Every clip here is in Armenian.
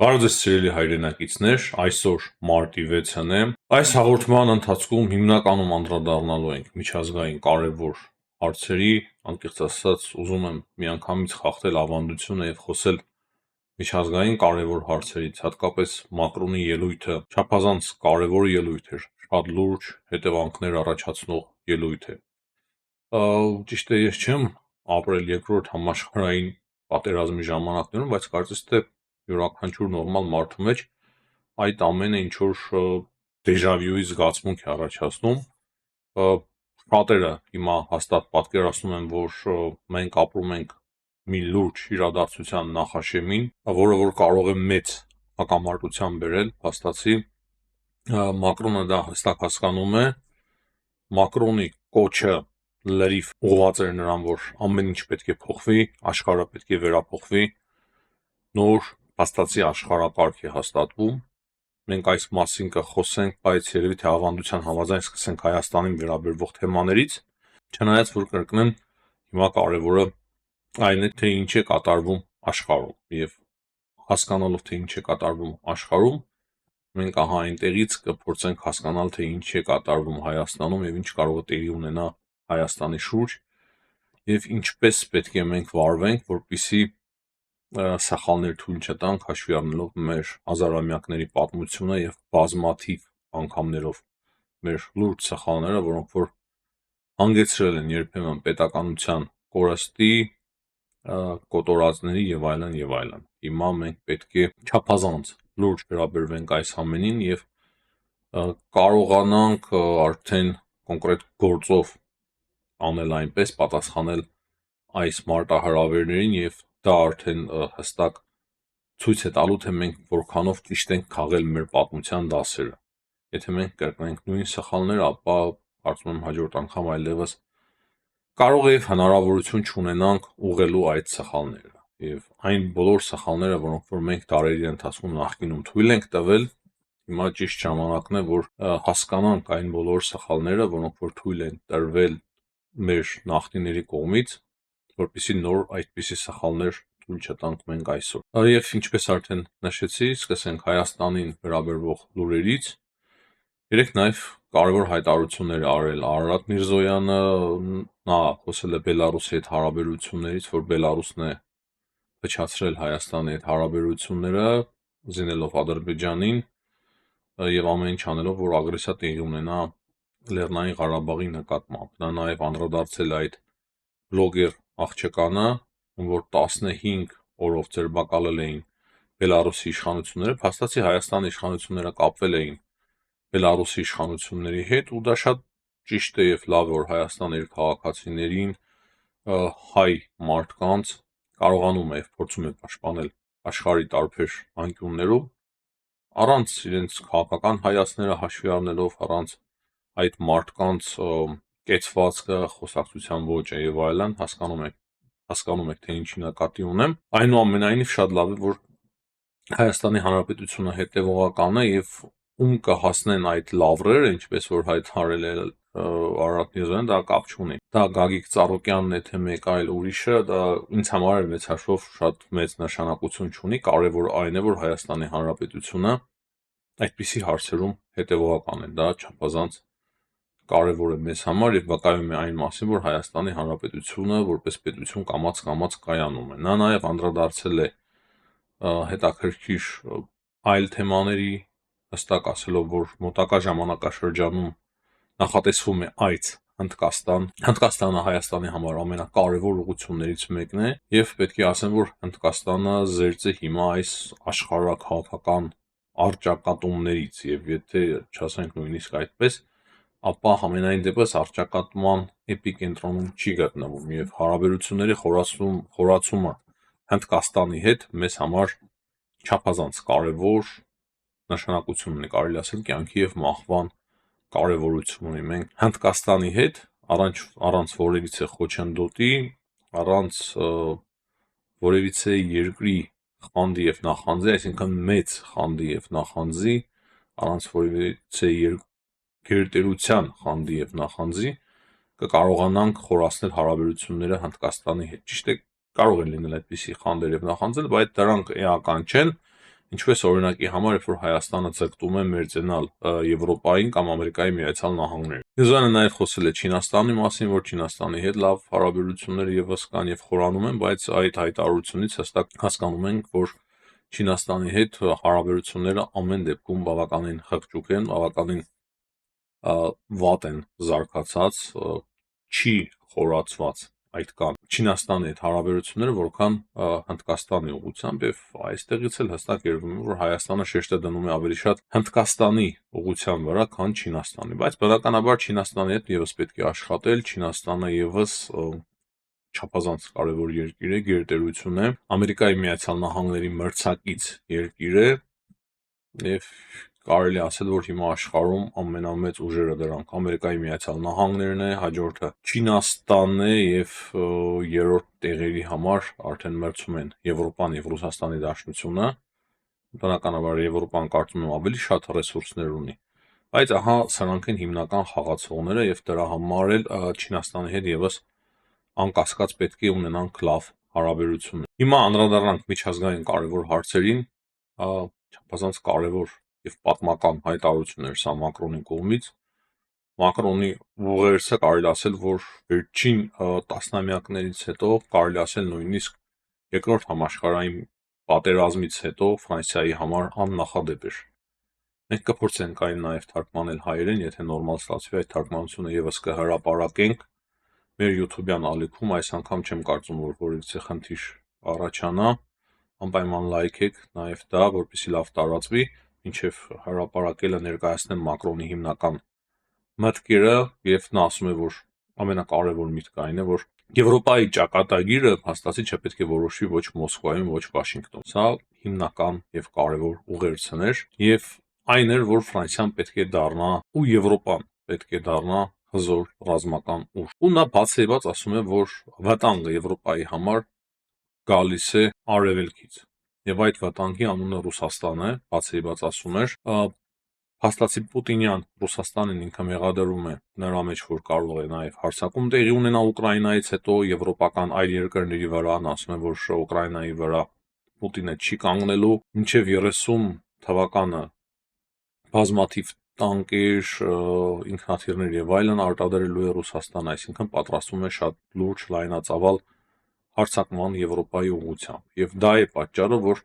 Բարև ձեզ սիրելի հայրենակիցներ, այսօր մարտի 6-ն է։ Այս հաղորդման ընթացքում հիմնականում անդրադառնալու ենք միջազգային կարևոր հարցերի, անկեղծ ասած, ուզում եմ միանգամից խախտել ավանդությունը եւ խոսել միջազգային կարևոր հարցերից, հատկապես Մակրոնի ելույթը չափազանց կարևոր ելույթ էր, շատ լուրջ հետևանքներ առաջացնող ելույթ է։ Ճիշտ է, ես չեմ ապրել երկրորդ համաշխարհային պատերազմի ժամանակներում, բայց կարծես թե յուրաքանչյուր նորմալ մարդու մեջ այդ ամենը ինչ որ դեժավյուի զգացմունք է առաջացնում։ Շատերը հիմա հաստատ պատկերացնում են, որ մենք ապրում ենք մի լուրջ իրադարձության նախաշեմին, որը որ կարող է մեծ հակամարտության բերել, փաստացի Մակրոնը դա հստակ հասկանում է։ Մակրոնի կոչը լրիվ ուղղված էր նրան, որ ամեն ինչ պետք է փոխվի, աշխարհը պետք է վերափոխվի, նոր փաստացի աշխարհակարգ է հաստատվում։ Մենք այս մասին կխոսենք, բայց երևի թե ավանդության համաձայն սկսենք Հայաստանին վերաբերող թեմաներից, չնայած որ կրկնեմ, հիմա կարևորը այն է, թե ինչ է կատարվում աշխարհում, եւ հասկանալով թե ինչ է կատարվում աշխարհում, մենք ահա այնտեղից կփորձենք հասկանալ, թե ինչ է կատարվում Հայաստանում եւ ինչ կարող է տեղի ունենա Հայաստանի շուրջ, եւ ինչպես պետք է մենք վարվենք, որպեսզի սխալներ թույլ չտանք, հաշվի առնելով մեր հազարամյակների պատմությունը եւ բազմաթիվ անգամներով մեր լուրջ սխալները, որոնք որ հանգեցրել են երբեմն պետականության կորստի, կոտորածների եւ այլն եւ այլն։ Հիմա մենք պետք է չափազանց լուրջ վերաբերվենք այս ամենին եւ կարողանանք արդեն կոնկրետ գործով անել այնպես, պատասխանել այս մարտահրավերներին եւ դա արդեն հստակ ցույց է տալու, թե մենք որքանով ճիշտ ենք քաղել մեր պատմության դասերը։ Եթե մենք կրկնենք նույն սխալները, ապա կարծում եմ հաջորդ անգամ այլևս կարող է հնարավորություն չունենանք ուղղելու այդ սխալները։ Եվ այն բոլոր սխալները, որոնք որ մենք դարերի ընթացքում նախկինում թույլ ենք տվել, հիմա ճիշտ ժամանակն է, որ հասկանանք այն բոլոր սխալները, որոնք որ թույլ են տրվել մեր նախնիների կողմից, որպեսզի նոր այդպիսի սխալներ թույլ չտանք մենք այսօր։ Եվ ինչպես արդեն նշեցի, սկսենք Հայաստանին վերաբերող լուրերից։ Երեք նաև կարևոր հայտարարություններ արել Արարատ Միրզոյանը, նա խոսել է Բելարուսի հետ հարաբերություններից, որ Բելարուսն է փչացրել Հայաստանի հետ հարաբերությունները, զինելով Ադրբեջանին եւ ամեն ինչ անելով, որ ագրեսիա տեղի ունենա Լեռնային Ղարաբաղի նկատմամբ։ Նա նաև անդրադարձել այդ բլոգեր աղջկանը, որ 15 օրով ձերբակալել էին Բելարուսի իշխանությունները, փաստացի Հայաստանի իշխանությունները կապվել էին Բելարուսի իշխանությունների հետ, ու դա շատ ճիշտ է եւ լավ է, որ Հայաստանը իր քաղաքացիներին, հայ մարդկանց կարողանում է եւ փորձում է պաշտպանել աշխարհի տարբեր անկյուններում, առանց իրենց քաղաքական հայացքները հաշվի առնելով, առանց այդ մարդկանց կեցվածքը, խոսակցության ոճը եւ այլն, հասկանում եք թե ինչի նկատի ունեմ։ Այնուամենայնիվ շատ լավ է, որ Հայաստանի Հանրապետությունը հետևողական է եւ ում կհասնեն այդ լավրերը, ինչպես որ հայտարարել է Արարատ Միրզոյանը, դա կապ չունի։ Դա Գագիկ Ծառուկյանն է, թե մեկ այլ ուրիշը, դա ինձ համար մեծ հաշվով շատ մեծ նշանակություն չունի, կարևոր այն է, որ Հայաստանի Հանրապետությունը այդպիսի հարցերում հետևողական է, դա չափազանց կարևոր է մեզ համար եւ վկայում է այն մասին, որ Հայաստանի Հանրապետությունը որպես պետություն կամաց կայանում է։ Նա նաեւ անդրադարձել է հետաքրքիր այլ թեմաների, հստակ ասելով, որ մոտակա ժամանակաշրջանում նախատեսվում է այց Հնդկաստան։ Հնդկաստանը Հայաստանի համար ամենակարևոր ուղղություններից մեկն է եւ պետք է ասեմ, որ Հնդկաստանը զերծ է հիմա այս աշխարհաքաղաքական առճակատումներից եւ եթե չասենք նույնիսկ այդպես, ապա համենայն դեպս առճակատման էպիկենտրոնում չի գտնվում եւ հարաբերությունների խորացումը Հնդկաստանի հետ մեզ համար չափազանց կարևոր նշանակություն ունի, կարելի ասել կյանքի եւ մահվան կարևորություն ունի։ Մենք Հնդկաստանի հետ առանց որևիցե խոչընդոտի, առանց որևիցե երկրի խանդի եւ նախանձի, այսինքն մեծ խանդի եւ նախանձի, առանց որևիցե գերտերության խանդի եւ նախանձի կկարողանանք խորացնել հարաբերությունները Հնդկաստանի հետ։ Ճիշտ է, կարող են լինել այդպիսի խանդեր եւ նախանձեր, բայց դրանք էական չեն Ինչպես օրինակի համար, երբ որ Հայաստանը ձգտում է մերձենալ Եվրոպային կամ Ամերիկայի Միացյալ Նահանգներին։ Մյուզանը նաև խոսել է Չինաստանի մասին, որ Չինաստանի հետ լավ հարաբերություններ եւս կան եւ խորանում են, բայց այդ հայտարարությունից հստակ հասկանում ենք, որ Չինաստանի հետ հարաբերությունները ամեն դեպքում բավականին խղճուկ են, բավականին վատ են զարգացած, չի խորացված այդ կան Չինաստանի հետ հարաբերությունները, որքան Հնդկաստանի ուղղությամբ, եւ այստեղից էլ հստակ երևում է, որ Հայաստանը շեշտը դնում է ավելի շատ Հնդկաստանի ուղղության վրա, քան Չինաստանի, բայց բնականաբար Չինաստանի հետ եւս պետք է աշխատել, Չինաստանը եւս չափազանց կարևոր երկիր է, գերտերություն է, Ամերիկայի Միացյալ Նահանգների մրցակից երկիր է, եւ կարելի ասել, որ հիմա աշխարհում ամենամեծ ուժերը դրանք Ամերիկայի Միացյալ Նահանգներն է, հաջորդը Չինաստանն է եւ երրորդ տեղերի համար արդեն մրցում են Եվրոպան եւ Ռուսաստանի Դաշնությունը։ Բնականաբար Եվրոպան կարծում եմ ավելի շատ ռեսուրսներ ունի, բայց ահա սրանք են հիմնական խաղացողները եւ դրա համար էլ Չինաստանի հետ եւս անկասկած պետք է ունենանք լավ հարաբերություններ։ Հիմա անդրադառնանք միջազգային կարևոր հարցերին, չափազանց կարևոր եւ պատմական հայտարարություններ սա Մակրոնի կողմից։ Մակրոնի ուղերձը կարելի ասել, որ վերջին տասնամյակներից հետո կարելի ասել նույնիսկ երկրորդ համաշխարհային պատերազմից հետո Ֆրանսիայի համար աննախադեպ էր։ Մենք կփորձենք այն նաև թարգմանել հայերեն, եթե նորմալ ստացվի այդ թարգմանությունը եւս կհրապարակենք մեր YouTube-յան ալիքում, այս անգամ չեմ կարծում, որ որևիցե խնդիր առաջանա, անպայման լայքեք նաև դա, որպեսզի լավ տարածվի, մինչև հրապարակելը ներկայացնեմ Մակրոնի հիմնական մտքերը, եւ նա ասում է, որ ամենակարևոր միտքը այն է, որ Եվրոպայի ճակատագիրը հաստատի չպետք է որոշվի ոչ Մոսկվայում, ոչ Վաշինգտոնում։ Սա հիմնական եւ կարևոր ուղերձն էր, եւ այն էր, որ Ֆրանսիան պետք է դառնա ու Եվրոպան պետք է դառնա հզոր ռազմական ուժ։ Ու նա բացեված ասում է, որ վտանգը Եվրոպայի համար գալիս է արևելքից։ Եվ այդ վտանգի անունը Ռուսաստան է, բացեված ասում էր, փաստացի Պուտինյան Ռուսաստանին ինքը մեղադրում է նրա մեջ, որ կարող է նաև հարձակում տեղի ունենալ Ուկրաինայից հետո եվրոպական այլ երկրների վրա, ասում է, որ Ուկրաինայի վրա Պուտինը չի կանգնելու, մինչև 30 թվականը բազմաթիվ տանկեր, ինքնաթիռներ եւ այլն արտադրելու է Ռուսաստանը, այսինքն պատրաստվում է շատ լուրջ լայնածավալ հարձակման Եվրոպայի ուղղությամբ։ Եվ դա է պատճառը, որ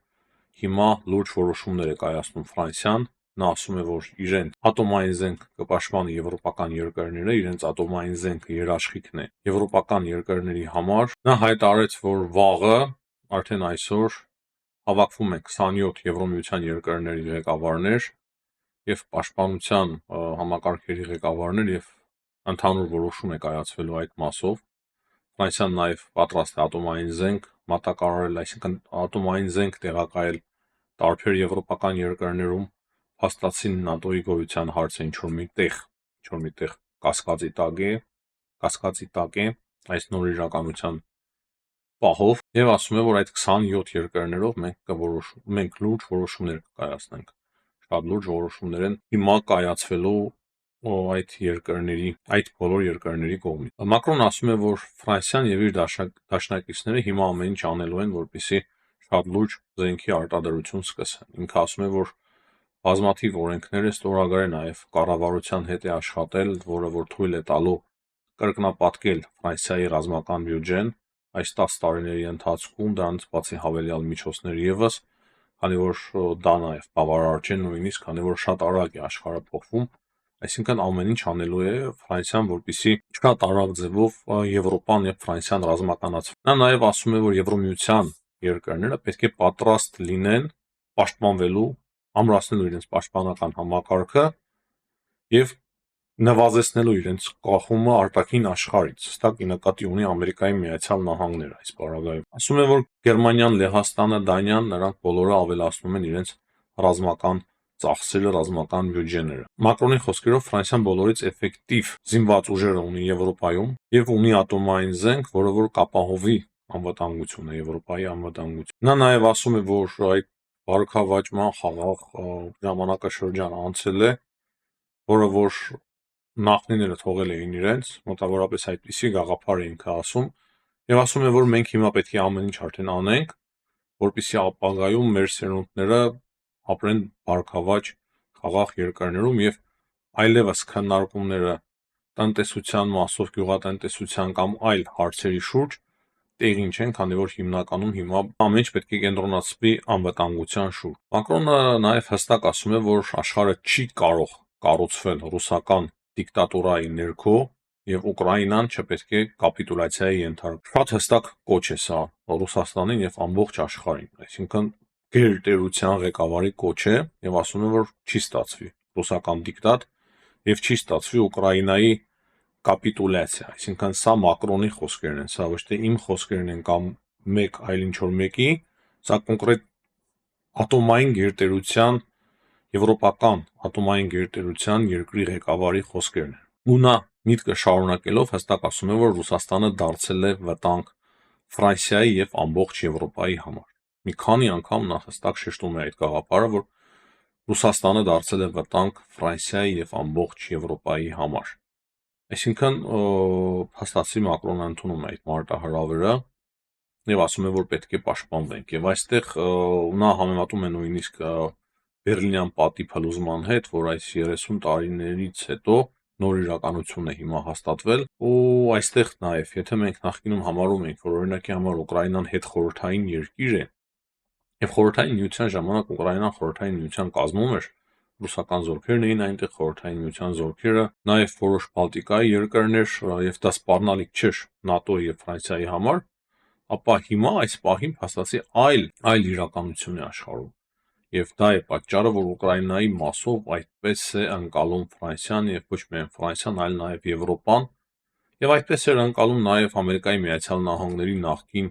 հիմա լուրջ որոշումներ է կայացնում Ֆրանսիան, նա ասում է, որ իրեն ատոմային զենք կպաշտպանի եվրոպական երկրները, իրենց ատոմային զենքը երաշխիքն է եվրոպական երկրների համար։ Նա հայտարարեց, որ վաղը, արդեն այսօր հավաքվում են 27 Եվրոմիության երկրների ղեկավարներ եւ պաշտպանության համակարգերի ղեկավարներ եւ ընդհանուր որոշում է կայացվելու այդ մասով։ Ֆրանսիան նաև պատրաստ է ատոմային զենք մատակարարել, այսինքն ատոմային զենք տեղակայել տարբեր եվրոպական երկրներում, փաստացի ՆԱՏՕ-ի գոյության հարցը ինչ-որ միտեղ կասկածի տակ է այս նոր իրականության պահով, եւ ասում է, որ այդ 27 երկրներով մենք լուրջ որոշումներ կկայացնենք։ Շատ լուրջ որոշումներ են հիմա կայացվելու այդ բոլոր երկրների կողմից։ Մակրոնն ասում է, որ Ֆրանսիան եւ իր դաշնակիցները հիմա ամեն ինչ անելու են, որպեսզի շատ լուրջ զենքի արտադրություն սկսեն։ Ինքը ասում է, որ բազմաթիվ օրենքներ է ստորագրել, նաեւ կառավարության հետ է աշխատել, որը որ թույլ է տալու կրկնապատկել Ֆրանսիայի ռազմական բյուջեն այս 10 տարիների ընթացքում, դրանից բացի հավելյալ միջոցներ եւս, քանի որ դա նաեւ բավարար չէ նույնիսկ, քանի որ շատ արագ է աշխարհը փոխվում, այսինքն ամեն ինչ անելու է Ֆրանսիան, որպեսզի շատ արագ ձևով Եվրոպան եւ Ֆրանսիան ռազմականացվեն։ Նա նաեւ ասում է, որ Եվրոմիության երկրները պետք է պատրաստ լինեն պաշտպանվելու, ամրացնելու իրենց պաշտպանական համակարգը եւ նվազեցնելու իրենց կախումը արտաքին աշխարհից, հստակ նկատի ունի Ամերիկայի Միացյալ Նահանգները այս բaragայում։ Ասում է, որ Գերմանիան, Լեհաստանը, Դանիան, նրանք բոլորը ավելացնում են իրենց ռազմական ծախսերը, ռազմական բյուջեները։ Մակրոնի խոսքերով Ֆրանսիան բոլորից էֆեկտիվ զինված ուժերը ունի Եվրոպայում եւ ունի ատոմային զենք, որը որ կապահովի անվտանգությունը, Եվրոպայի անվտանգությունը։ Նա նաեւ ասում է, որ այդ բարգավաճման խաղաղ ժամանակաշրջան անցել է, որը որ նախնիները թողել էին իրենց, մոտավորապես այդպիսի գաղափար է ինքը ասում, եւ ասում է, որ մենք հիմա պետք է ամեն ինչ արդեն անենք, որպեսզի ապագայում մեր սերունդները ապրեն բարգավաճ խաղաղ երկրներում եւ այլևս քննարկումները տնտեսության մասով, գյուղատնտեսության կամ այլ հարցերի շուրջ տեղին չեն, քանի որ հիմնականում հիմա ամեն ինչ պետք է կենտրոնացվի անվտանգության շուրջ։ Մակրոնը նաև հստակ ասում է, որ աշխարհը չի կարող կառուցվել ռուսական դիկտատուրայի ներքո եւ Ուկրաինան չպետք է կապիտուլյացիայի ենթարկվի։ Շատ հստակ կոչ է սա Ռուսաստանին եւ ամբողջ աշխարհին։ Այսինքն գերտերության ղեկավարի կոչ է եւ ասում է, որ չի ստացվի ռուսական դիկտատ եւ չի ստացվի Ուկրաինայի կապիտուլյացիա, այսինքն սա Մակրոնի խոսքերն են, սա ոչ թե իմ խոսքերն են կամ մեկ այլ ինչ որ մեկի, սա կոնկրետ ատոմային գերտերության, եվրոպական ատոմային գերտերության երկրի ղեկավարի խոսքերն են։ Ու նա միտքը շարունակելով հստակ ասում է, որ Ռուսաստանը դարձել է վտանգ Ֆրանսիայի եւ ամբողջ Եվրոպայի համար։ Մի քանի անգամ նա հստակ շեշտում է այդ գաղափարը, որ Ռուսաստանը դարձել է վտանգ Ֆրանսիայի եւ ամբողջ Եվրոպայի համար։ Այսինքն հաստատի Մակրոնը ընդունում է այդ մարտահրավերը եւ ասում է, որ պետք է պաշտպանվենք եւ այստեղ նա համեմատում է նույնիսկ Բերլինյան պատի փլուզման հետ, որ այս 30 տարիներից հետո նոր իրականություն է հիմա հաստատվել ու այստեղ նաեւ եթե մենք նախկինում համարում ենք, որ օրինակի համար Ուկրաինան հետխորհրդային երկիր է եւ խորհրդային միության ժամանակ Ուկրաինան խորհրդային միության կազմում էր, ռուսական զորքերն էին այնտեղ, խորհրդային միության զորքերը, նաև որոշ Բալտիկայի երկրներ եւ դա սպառնալիք չէր ՆԱՏՕ-ի եւ Ֆրանսիայի համար, ապա հիմա այս պահին փաստացի այլ իրականություն է աշխարհում։ Եվ դա է պատճառը, որ Ուկրաինայի մասով այդպես է ընկալում Ֆրանսիան եւ ոչ միայն Ֆրանսիան, այլ նաև Եվրոպան, եւ այդպես էր ընկալում նաև Ամերիկայի Միացյալ Նահանգների նախկին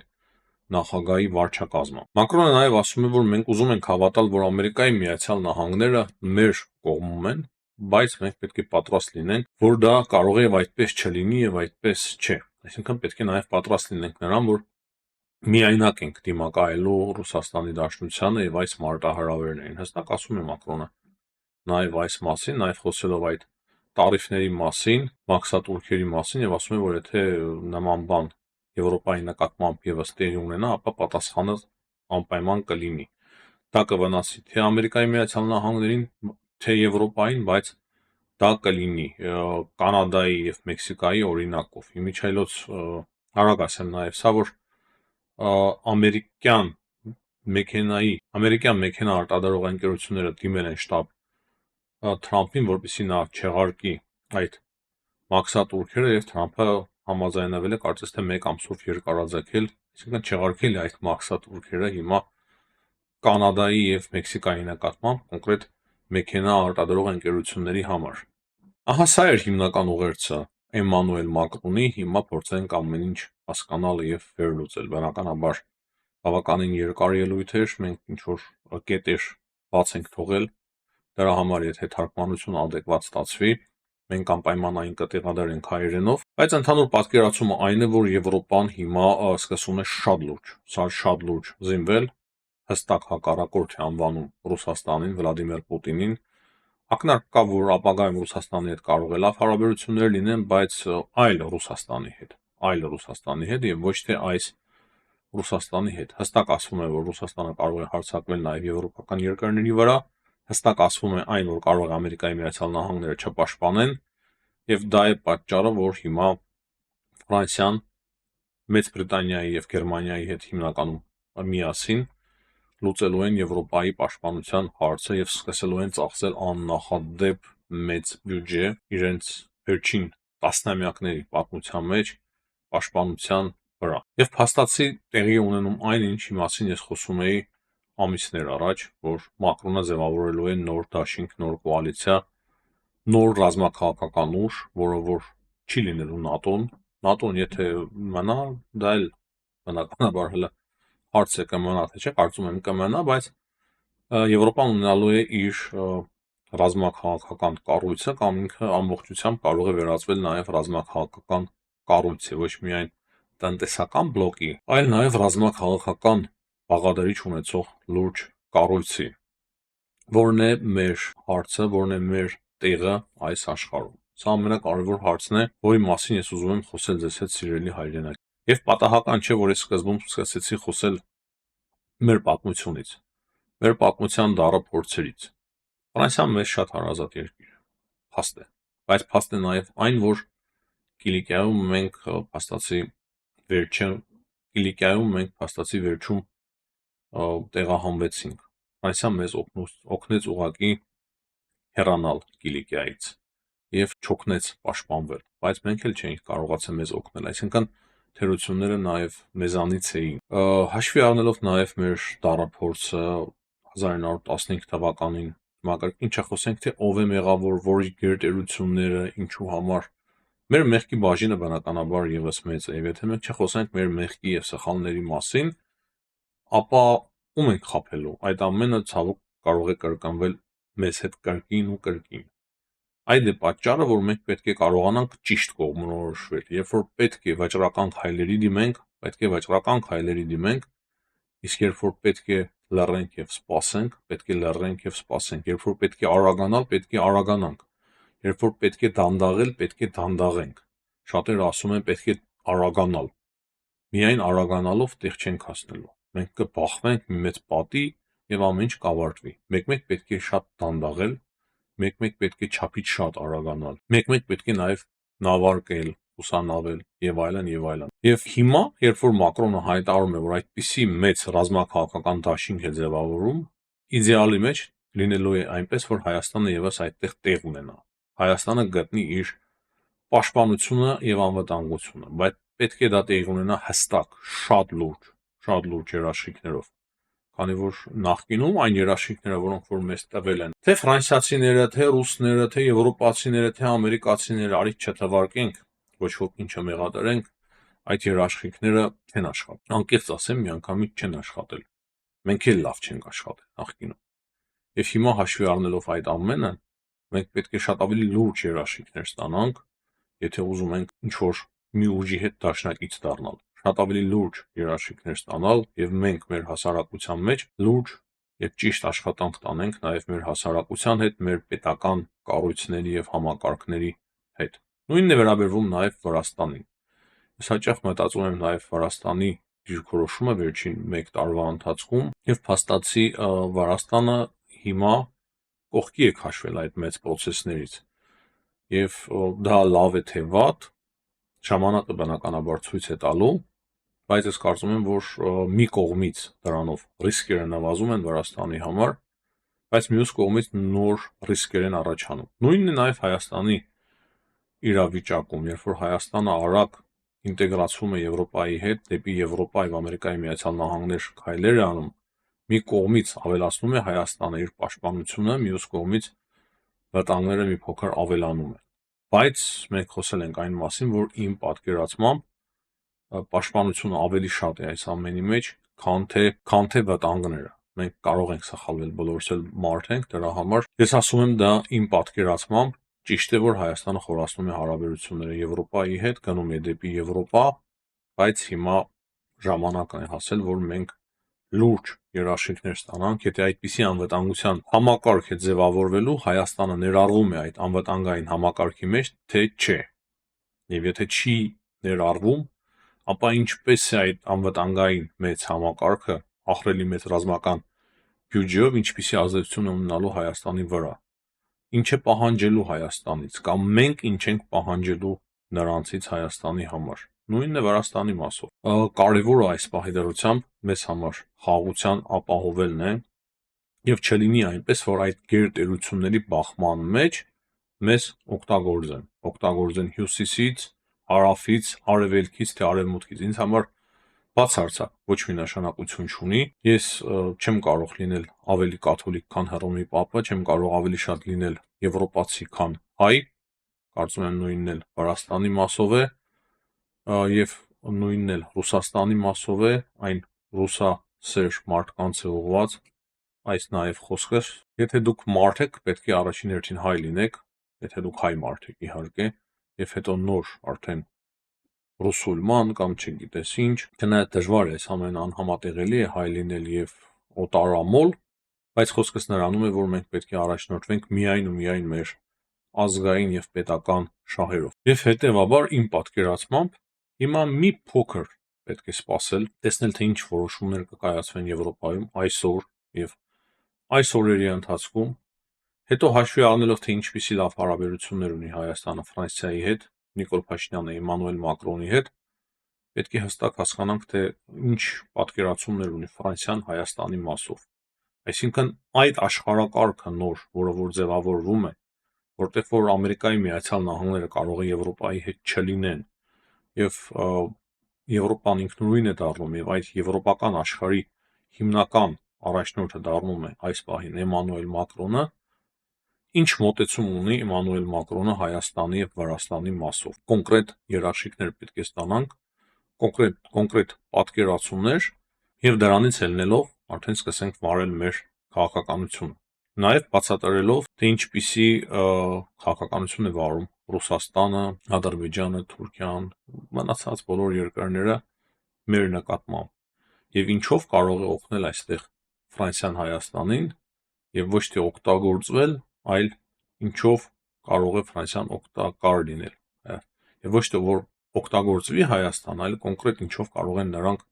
նախագահի վարչակազմը։ Մակրոնը նաև ասում է, որ մենք ուզում ենք հավատալ, որ Ամերիկայի Միացյալ Նահանգները մեր կողմում են, բայց մենք պետք է պատրաստ լինենք, որ դա կարող է եւ այդպես չլինի եւ այդպես չէ։ Այսինքն պետք է նաև պատրաստ լինենք նրան, որ միայնակ ենք դիմակայելու Ռուսաստանի Դաշնությանը եւ այս մարտահրավերներին։ Հստակ ասում է Մակրոնը նաև այս մասին, նաև խոսելով այդ տարիֆների մասին, մաքսատուրքերի մասին եւ ասում է, որ եթե նման բան Եվրոպայի նկատմամբ եւս տեղի ունենա, ապա պատասխանը անպայման կլինի։ Դա կվնասի թե Ամերիկայի Միացյալ Նահանգներին, թե Եվրոպային, բայց դա կլինի Կանադայի եւ Մեքսիկայի օրինակով։ Իմիջիայլոց արագ ասեմ նաեւ սա, որ ամերիկյան մեքենա արտադրող ընկերությունները դիմել են շտաբ Թրամփին, որպեսզի նա չեղարկի այդ մաքսատուրքերը եւ Թրամփը համաձայնվել է կարծես թե 1 ամսով երկարաձգել, այսինքն չեղարկել է այդ մաքսատուրքերը հիմա Կանադայի եւ Մեքսիկայի նկատմամբ կոնկրետ մեքենա արտադրող ընկերությունների համար։ Ահա սա էր հիմնական ուղերձը Էմանուել Մակրոնի, հիմա փորձենք ամեն ինչ հասկանալ եւ վերլուծել։ Բնականաբար բավականին երկար ելույթ էր, մենք ինչ որ կետեր բաց ենք թողել, դրա համար եթե թարգմանությունը adekvat ստացվի, մենք անպայման այն կտեղադրենք հայերենով, բայց ընդհանուր պատկերացումը այն է, որ Եվրոպան հիմա սկսում է շատ լուրջ զինվել, հստակ հակառակորդ է անվանում Ռուսաստանին, Վլադիմիր Պուտինին, ակնարկ կա, որ ապագայում Ռուսաստանի հետ կարող է լավ հարաբերություններ լինեն, բայց այլ Ռուսաստանի հետ եւ ոչ թե այս Ռուսաստանի հետ։ Հստակ ասվում է, որ Ռուսաստանը կարող է հարձակվել նաեւ եվրոպական երկրների վրա, հստակ ասվում է այն, որ կարող է Ամերիկայի Միացյալ Նահանգները չպաշտպանեն, եւ դա է պատճառը, որ հիմա Ֆրանսիան Մեծ Բրիտանիայի եւ Գերմանիայի հետ հիմնականում միասին լուծելու են Եվրոպայի պաշտպանության հարցը եւ սկսելու են ծախսել աննախադեպ մեծ բյուջե իրենց վերջին տասնամյակների պատմության մեջ պաշտպանության վրա։ Եվ փաստացի տեղի ունենում այն, ինչի մասին ես խոսում էի ամիսներ առաջ, որ Մակրոնը ձևավորելու է նոր դաշինք, նոր կոալիցիա, նոր ռազմաքաղաքական ուժ, որը որ չի լինելու ՆԱՏՕ-ն եթե մնա, դա էլ բնականաբար հələ հարց է կմնա, թե չէ, կարծում եմ կմնա, բայց Եվրոպան ունենալու է իր ռազմաքաղաքական կառույցը կամ ինքը ամբողջությամբ կարող է վերածվել նաև ռազմաքաղաքական կառույցի, ոչ միայն տնտեսական բլոկի, այլ նաև ռազմաքաղաքական բաղադրիչ ունեցող լուրջ կառույցի, որն է մեր հարցը, որն է մեր տեղը այս աշխարհում։ Սա ամենակարևոր հարցն է, որի մասին ես ուզում եմ խոսել ձեզ հետ, սիրելի հայրենիք։ Եվ պատահական չէ, որ ես սկզբում սկսեցի խոսել մեր պատմությունից։ մեր պատմության դառը փորձերից։ Ֆրանսիան մեզ շատ հարազատ երկիր է, փաստ է, բայց փաստ է նաև այն, որ Կիլիկիայում մենք փաստացի վերջում տեղահանվեցինք։ Ֆրանսիան մեզ օգնեց ուղղակի հեռանալ Կիլիկիայից եւ չօգնեց պաշտպանվել, բայց մենք էլ չէինք կարողացել մեզ օգնել, այսինքն թերությունները նաև մեզանից էին։ Հաշվի առնելով նաև մեր դառափորձը 1915 թվականին մակարդին չխոսենք թե ով է մեղավոր, որի գերտերությունները, ինչու համար։ Մեր մեղքի բաժինը բնականաբար եւս մեծ է, եւ եթե մենք չխոսենք մեր մեղքի եւ սխալների մասին, ապա ում ենք խաբելու։ Այդ ամենը ցավոք կարող է կրկնվել մեզ հետ կրկին ու կրկին։ Այդ է պատճառը, որ մենք պետք է կարողանանք ճիշտ կողմնորոշվել։ Երբ որ պետք է վճռական քայլերի դիմենք, պետք է վճռական քայլերի դիմենք, իսկ երբ որ պետք է լռենք եւ սպասենք, պետք է լռենք եւ սպասենք։ Երբ որ պետք է արագանալ, պետք է արագանանք։ Երբ որ պետք է դանդաղել, պետք է դանդաղենք։ Շատերը ասում են պետք է արագանալ։ Միայն արագանալով տեղ չենք հասնելու։ Մենք կբախվենք մի մեծ պատի եւ ամեն ինչ կավարտվի։ Մեկ-մեկ պետք է շատ դանդաղել, մեկ-մեկ պետք է չափից շատ արագանալ։ Մեկ-մեկ պետք է նաեւ նավարկել, ուսանավել եւ այլն եւ այլն։ Եվ հիմա, երբ որ Մակրոնը հայտարարում է, որ այդպիսի մեծ ռազմաքաղաքական դաշինք է ձևավորում, իդեալի մեջ լինելու է այնպես, որ Հայաստանը եւս այդտեղ տեղ ունենա։ Հայաստանը գտնի իր պաշտպանությունը եւ անվտանգությունը, բայց պետք է դա տեղի ունենա հստակ, շատ լուրջ երաշխիքներով, քանի որ նախկինում այն երաշխիքները, որոնք որ մեզ տվել են, թե ֆրանսիացիները, թե ռուսները, թե եվրոպացիները, թե ամերիկացիները, արից չթվարկենք, ոչ ոք ինչը մեղադրենք, այդ երաշխիքները չեն աշխատել։ Անկեղծ ասեմ, միանգամից չեն աշխատել։ Մենք էլ լավ չենք աշխատել նախկինում։ Եվ հիմա հաշվի առնելով այդ ամենը, մենք պետք է շատ ավելի լուրջ երաշխիքներ ստանանք, եթե ուզում ենք ինչ-որ մի ուժի հետ դաշնակից դառնալ, շատ ավելի լուրջ երաշխիքներ ստանալ եւ մենք մեր հասարակության մեջ լուրջ եւ ճիշտ աշխատանք տանենք նաեւ մեր հասարակության հետ, մեր պետական կառույցների եւ համակարգների հետ։ Նույնն է վերաբերվում նաեւ Վրաստանին։ Ես հաճախ մտածում եմ նաեւ Վրաստանի դիրքորոշումը վերջին 1 տարվա ընթացքում եւ փաստացի Վրաստանը հիմա կողքի է քաշվել այդ մեծ process-ներից։ Եվ դա լավ է թե վատ, ժամանակը բնականաբար ցույց է տալու, բայց ես կարծում եմ, որ մի կողմից դրանով ռիսկերը նվազում են Վրաստանի համար, բայց մյուս կողմից նոր ռիսկեր են առաջանում։ Նույնն է նաև Հայաստանի իրավիճակում, երբ որ Հայաստանը արագ ինտեգրացվում է Եվրոպայի հետ, դեպի Եվրոպա եւ Ամերիկայի Միացյալ Նահանգներ քայլեր է անում, մի կողմից ավելացնում է Հայաստանը իր պաշտպանությունը, մյուս կողմից վտանգները մի փոքր ավելանում են։ Բայց մենք խոսել ենք այն մասին, որ իմ պատկերացմամբ պաշտպանությունը ավելի շատ է այս ամենի մեջ, քան թե վտանգները։ Մենք կարող ենք սխալվել, բոլորս էլ մարդ ենք, դրա համար ես ասում եմ դա իմ պատկերացմամբ ճիշտ է, որ Հայաստանը խորացնում է հարաբերությունները Եվրոպայի հետ, գնում է դեպի Եվրոպա, բայց հիմա ժամանակն է հասել, որ մենք լուրջ երաշխիքներ ստանանք, եթե այդպիսի անվտանգության համակարգ է ձևավորվելու, Հայաստանը ներառվում է այդ անվտանգային համակարգի մեջ, թե չէ։ Եվ եթե չի ներառվում, ապա ինչպես է այդ անվտանգային մեծ համակարգը ահռելի մեծ ռազմական բյուջեով ինչպիսի ազդեցություն ունենալու Հայաստանի վրա։ Ինչ է պահանջելու Հայաստանից կամ մենք ինչ ենք պահանջելու նրանցից Հայաստանի համար։ Նույնն է Վրաստանի մասով։ Կարևորը այս պահի դրությամբ մեզ համար խաղաղության ապահովելն է եւ չլինի այնպես, որ այդ գերտերությունների բախման մեջ մեզ օգտագործեն հյուսիսից, հարավից, արևելքից թե արևմուտքից։ Ինձ համար բացարձակ ոչ մի նշանակություն չունի։ Ես չեմ կարող լինել ավելի կաթոլիկ, քան Հռոմի Պապը, չեմ կարող ավելի շատ լինել եվրոպացի, քան հայ, կարծում եմ նույնն էլ Վրաստանի մասով է, եւ նույնն էլ Ռուսաստանի մասով է, այն ռուսասեր մարդկանց է ուղղված այս նաեւ խոսքը։ Եթե դուք մարդ եք, պետք է առաջին հերթին հայ լինեք, եթե դուք հայ մարդ եք իհարկե, եւ հետո նոր արդեն ռուսուլման կամ չգիտես ինչ, չնայած դժվար է, այս ամենը անհամատեղելի է հայ լինել եւ օտարամոլ, բայց խոսքս նրանում է, որ մենք պետք է առաջնորդվենք միայն ու միայն մեր ազգային եւ պետական շահերով։ Եվ հետեւաբար իմ պատկերացմամբ հիմա մի փոքր պետք է սպասել, տեսնել թե ինչ որոշումներ կկայացվեն Եվրոպայում այսօր եւ այս օրերի ընթացքում, հետո հաշվի առնելով, թե ինչպիսի լավ հարաբերություններ ունի Հայաստանը Ֆրանսիայի հետ, Նիկոլ Փաշինյանը Էմանուել Մակրոնի հետ, պետք է հստակ հասկանանք, թե ինչ պատկերացումներ ունի Ֆրանսիան Հայաստանի մասով։ Այսինքն այդ աշխարհակարգը նոր, որը որ ձևավորվում է, որտեղ որ Ամերիկայի Միացյալ Նահանգները կարող է Եվրոպայի հետ չլինեն, եւ Եվրոպան ինքնուրույն է դառնում, եւ այդ եվրոպական աշխարհի հիմնական առաջնորդը դառնում է այս պահին Էմանուել Մակրոնը, ինչ մոտեցում ունի Էմանուել Մակրոնը Հայաստանի եւ Վրաստանի մասով։ Կոնկրետ երաշխիքներ պետք է ստանանք, կոնկրետ պատկերացումներ, եւ դրանից ելնելով արդեն սկսենք վարել մեր քաղաքականությունը։ Նաև բացատրելով, թե ինչպիսի քաղաքականություն է վարում Ռուսաստանը, Ադրբեջանը, Թուրքիան, մնացած բոլոր երկրները մեր նկատմամբ, եւ ինչով կարող է օգնել այստեղ Ֆրանսիան Հայաստանին, եւ ոչ թե օգտագործվել, այլ ինչով կարող է Ֆրանսիան օգտակար լինել, եւ ոչ թե որ օգտագործվի Հայաստան, այլ կոնկրետ ինչով կարող են նրանք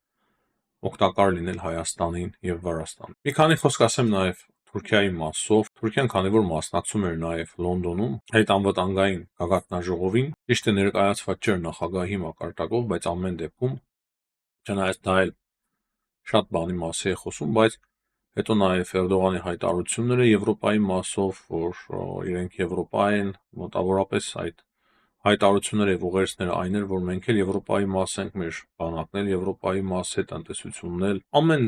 օգտակար լինել Հայաստանին եւ Վրաստանին։ Մի քանի խոսք ասեմ նաև Թուրքիայի մասով։ Թուրքիան քանի որ մասնակցում էր նաև Լոնդոնում այդ անվտանգային գագաթնաժողովին, ճիշտ է ներկայացված չէր նախագահի մակարդակով, բայց ամեն դեպքում չնայած դա էլ շատ բանի մասի է խոսում, բայց հետո նաև Էրդողանի հայտարարությունները Եվրոպայի մասով, որ իրենք Եվրոպա են, մոտավորապես այդ հայտարարությունները եւ ուղերձները այն էր, որ մենք էլ Եվրոպայի մաս ենք, մեր բանակն էլ Եվրոպայի մաս է, տնտեսությունն էլ, ամեն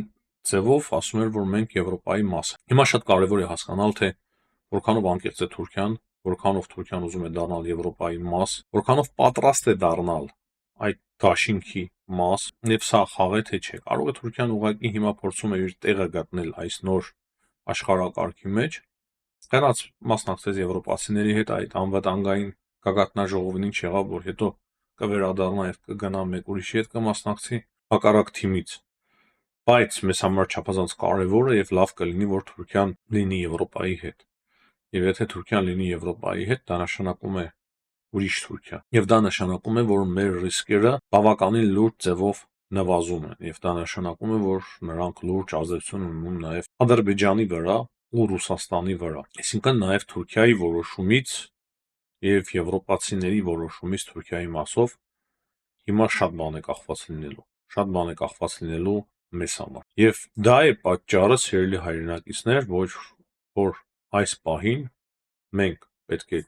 ձևով ասում էր, որ մենք Եվրոպայի մաս ենք։ Հիմա շատ կարևոր է հասկանալ, թե որքանով անկեղծ է Թուրքիան, որքանով Թուրքիան ուզում է դառնալ Եվրոպայի մաս, որքանով պատրաստ է դառնալ այդ դաշինքի մաս, եւ սա խաղ է թե չէ։ Կարող է Թուրքիան ուղղակի հիմա փորձում է իր տեղը գտնել այս նոր աշխարհակարգի մեջ, գնաց մասնակցեց եվրոպացիների հետ այդ անվտանգային գագաթնաժողովին, ինչ եղավ, որ հետո կվերադառնա եւ կգնա մեկ ուրիշի հետ կմասնակցի հակառակ թիմից, բայց մեզ համար չափազանց կարևոր է եւ լավ կլինի, որ Թուրքիան լինի Եվրոպայի հետ, եւ եթե Թուրքիան լինի Եվրոպայի հետ, դա նշանակում է ուրիշ Թուրքիա, եւ դա նշանակում է, որ մեր ռիսկերը բավականին լուրջ ձևով նվազում են, եւ դա նշանակում է, որ նրանք լուրջ ազդեցություն ունեն նաեւ Ադրբեջանի վրա ու Ռուսաստանի վրա, այսինքն նաեւ Թուրքիայի որոշումից եւ եվրոպացիների որոշումից Թուրքիայի մասով հիմա շատ բան է կախված լինելու մեզ համար։ Եվ դա է պատճառը, սիրելի հայրենակիցներ, որ այս պահին մենք պետք է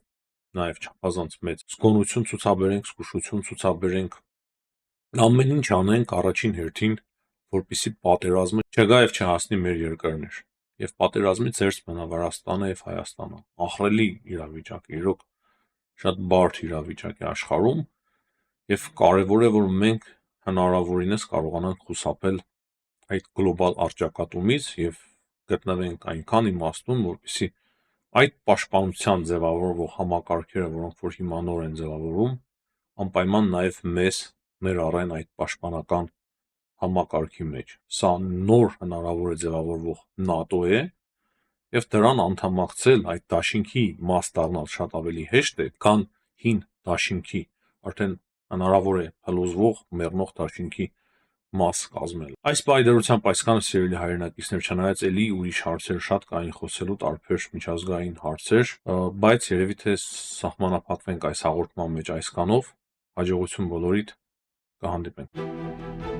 նաեւ չափազանց մեծ զգոնություն ցուցաբերենք, զգուշություն ցուցաբերենք, ամեն ինչ անենք առաջին հերթին, որպեսզի պատերազմը չգա եւ չհասնի մեր երկրներ։ Եվ պատերազմից զերծ մնա Վրաստանը եւ Հայաստանը։ Ահռելի իրավիճակ է, իրոք շատ բարդ իրավիճակ է աշխարհում, եւ կարեւոր է, որ մենք հնարավորինս կարողանանք խուսափել այդ գլոբալ առճակատումից եւ գտնվենք այնքան իմաստուն, որպեսզի այդ պաշտպանության ձևավորվող համակարգերը, որոնք որ հիմա նոր են ձևավորվում, անպայման նաեւ մեր առեն այդ պաշտպանական համակարգի մեջ։ Սա նոր հնարավոր է ձևավորվող ՆԱՏՕ է, եւ դրան անդամակցել, այդ դաշինքի մաս դառնալ շատ ավելի հեշտ է, քան հին դաշինքի, արդեն հնարավոր է հլուզվող, մեռնող դաշինքի մաս կազմել։ Այս պայդրությամբ այսքանը, սիրելի հայրենակիցներ, չնայած էլի ուրիշ հարցեր շատ կային խոսելու, տարբեր միջազգային հարցեր, բայց երևի թե սահմանափակվենք այս հաղորդման մեջ այսքանով, հաջողություն բոլորիդ, կհանդիպենք։